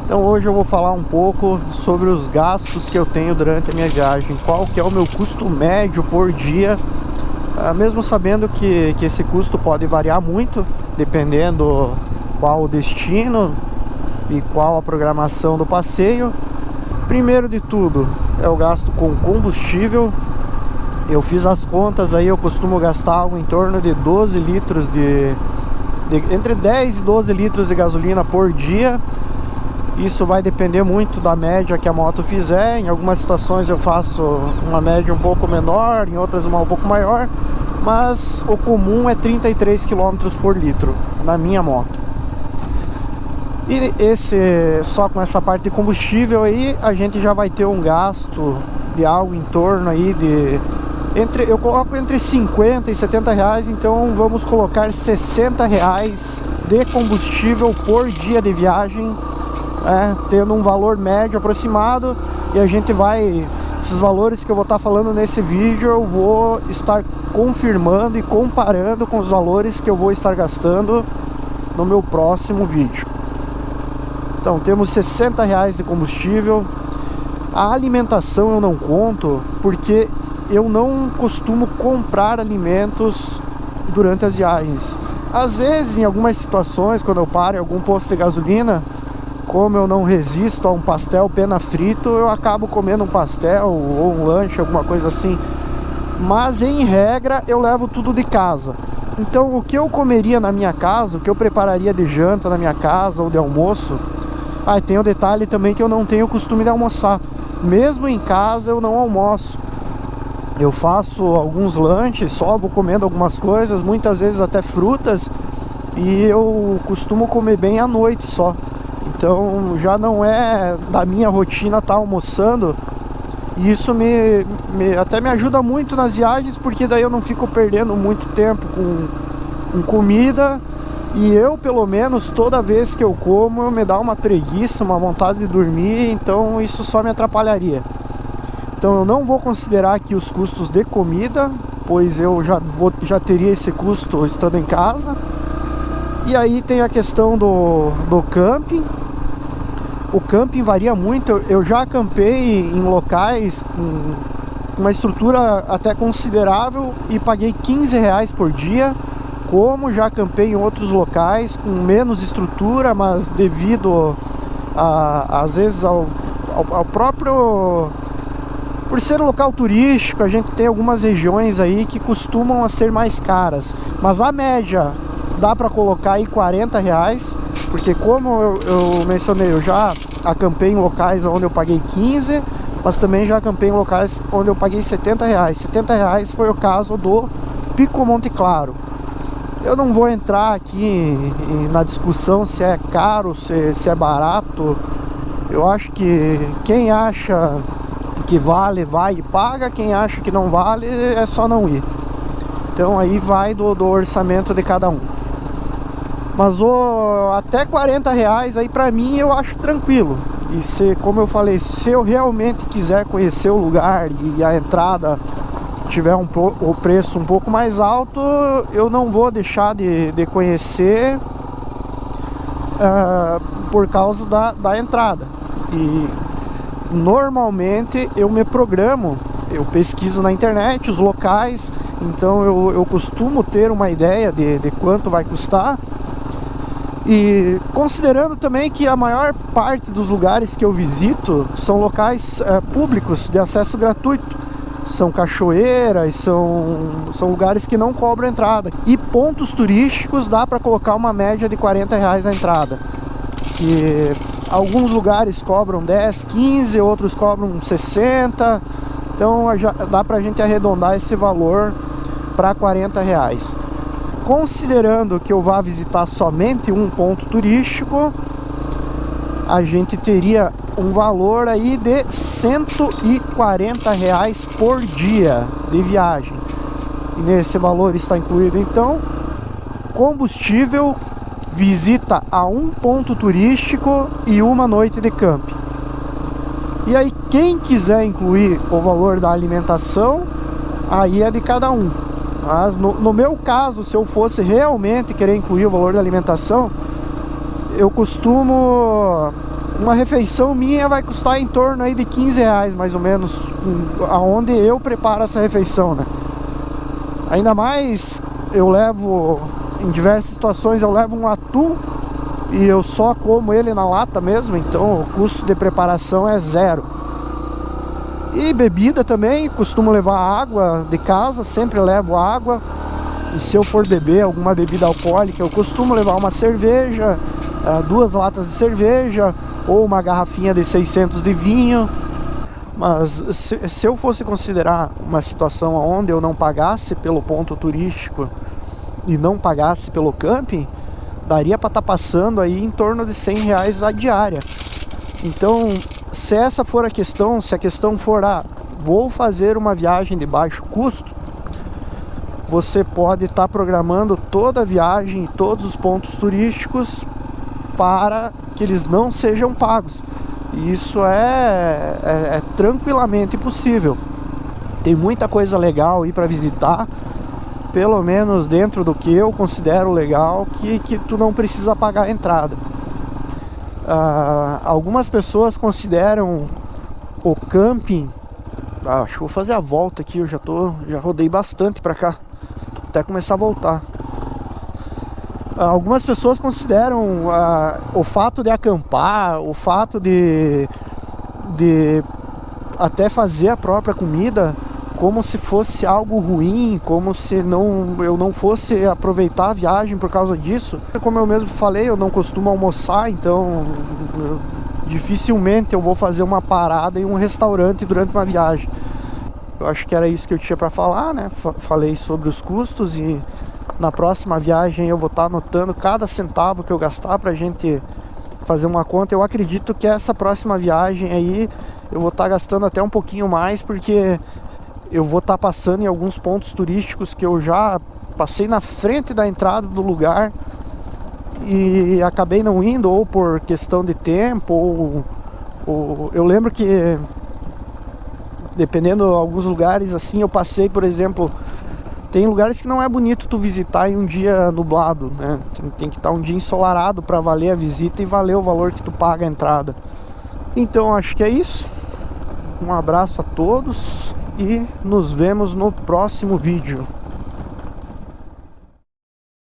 Então hoje eu vou falar um pouco sobre os gastos que eu tenho durante a minha viagem, qual que é o meu custo médio por dia, mesmo sabendo que esse custo pode variar muito, dependendo qual o destino e qual a programação do passeio. Primeiro de tudo é o gasto com combustível. Eu fiz as contas aí, eu costumo gastar algo em torno de 12 litros entre 10 e 12 litros de gasolina por dia. Isso vai depender muito da média que a moto fizer. Em algumas situações eu faço uma média um pouco menor, em outras uma um pouco maior, mas o comum é 33 km por litro na minha moto. E só com essa parte de combustível aí, a gente já vai ter um gasto de algo em torno aí eu coloco entre 50 e 70 reais, então vamos colocar 60 reais de combustível por dia de viagem, tendo um valor médio aproximado. E a gente esses valores que eu vou estar falando nesse vídeo, eu vou estar confirmando e comparando com os valores que eu vou estar gastando no meu próximo vídeo. Então temos 60 reais de combustível. A alimentação eu não conto, porque eu não costumo comprar alimentos durante as viagens. Às vezes, em algumas situações, quando eu paro em algum posto de gasolina, como eu não resisto a um pastel pena frito, eu acabo comendo um pastel ou um lanche, alguma coisa assim. Mas em regra eu levo tudo de casa. Então o que eu comeria na minha casa, o que eu prepararia de janta na minha casa ou de almoço, tem o detalhe também que eu não tenho o costume de almoçar. Mesmo em casa eu não almoço. Eu faço alguns lanches, só vou comendo algumas coisas, muitas vezes até frutas, e eu costumo comer bem à noite só. Então já não é da minha rotina estar almoçando. E isso até me ajuda muito nas viagens, porque daí eu não fico perdendo muito tempo com comida. E eu, pelo menos, toda vez que eu como, me dá uma preguiça, uma vontade de dormir, então isso só me atrapalharia. Então eu não vou considerar aqui os custos de comida, pois eu já teria esse custo estando em casa. E aí tem a questão do camping. O camping varia muito. Eu já acampei em locais com uma estrutura até considerável e paguei 15 reais por dia. Como já acampei em outros locais com menos estrutura, mas devido às vezes ao próprio... Por ser um local turístico, a gente tem algumas regiões aí que costumam a ser mais caras. Mas a média dá para colocar aí 40 reais, porque como eu mencionei, eu já acampei em locais onde eu paguei 15, mas também já acampei em locais onde eu paguei 70 reais. 70 reais foi o caso do Pico Monte Claro. Eu não vou entrar aqui na discussão se é caro, se é barato. Eu acho que quem acha que vale, vai e paga. Quem acha que não vale, é só não ir. Então aí vai do orçamento de cada um. Mas até 40 reais aí pra mim eu acho tranquilo. E como eu falei, se eu realmente quiser conhecer o lugar e a entrada tiver o preço um pouco mais alto, eu não vou deixar de conhecer por causa da entrada. E normalmente eu me programo, eu pesquiso na internet os locais, então eu costumo ter uma ideia de quanto vai custar. E considerando também que a maior parte dos lugares que eu visito são locais públicos de acesso gratuito, são cachoeiras, são lugares que não cobram entrada. E pontos turísticos dá para colocar uma média de 40 reais a entrada. E alguns lugares cobram 10, 15, outros cobram 60. Então dá pra gente arredondar esse valor para 40 reais. Considerando que eu vá visitar somente um ponto turístico, a gente teria um valor aí de 140 reais por dia de viagem. E nesse valor está incluído então combustível, visita a um ponto turístico e uma noite de camping. E aí quem quiser incluir o valor da alimentação, aí é de cada um. Mas no meu caso, se eu fosse realmente querer incluir o valor da alimentação, eu costumo uma refeição minha vai custar em torno aí de R$15 mais ou menos, aonde eu preparo essa refeição, né? Ainda mais eu levo, em diversas situações eu levo um atum e eu só como ele na lata mesmo, então o custo de preparação é zero. E bebida também, costumo levar água de casa, sempre levo água. E se eu for beber alguma bebida alcoólica, eu costumo levar uma cerveja, 2 latas de cerveja ou uma garrafinha de 600 de vinho. Mas se eu fosse considerar uma situação onde eu não pagasse pelo ponto turístico e não pagasse pelo camping, daria para estar passando aí em torno de R$100 a diária. Então, se essa for a questão, se a questão for vou fazer uma viagem de baixo custo, você pode estar programando toda a viagem, todos os pontos turísticos para que eles não sejam pagos. E isso é tranquilamente possível. Tem muita coisa legal aí para visitar, pelo menos dentro do que eu considero legal, que tu não precisa pagar a entrada. Algumas pessoas consideram o camping, acho que vou fazer a volta aqui, eu já rodei bastante para cá, até começar a voltar. Algumas pessoas consideram o fato de acampar, o fato de até fazer a própria comida como se fosse algo ruim, como se eu não fosse aproveitar a viagem por causa disso. Como eu mesmo falei, eu não costumo almoçar, então dificilmente eu vou fazer uma parada em um restaurante durante uma viagem. Eu acho que era isso que eu tinha para falar, né? Falei sobre os custos e na próxima viagem eu vou estar anotando cada centavo que eu gastar pra gente fazer uma conta. Eu acredito que essa próxima viagem aí eu vou estar gastando até um pouquinho mais, porque eu vou estar passando em alguns pontos turísticos que eu já passei na frente da entrada do lugar e acabei não indo, ou por questão de tempo, ou eu lembro que dependendo de alguns lugares assim, eu passei, por exemplo, tem lugares que não é bonito tu visitar em um dia nublado, né? Tem que estar um dia ensolarado para valer a visita e valer o valor que tu paga a entrada. Então acho que é isso. Um abraço a todos e nos vemos no próximo vídeo.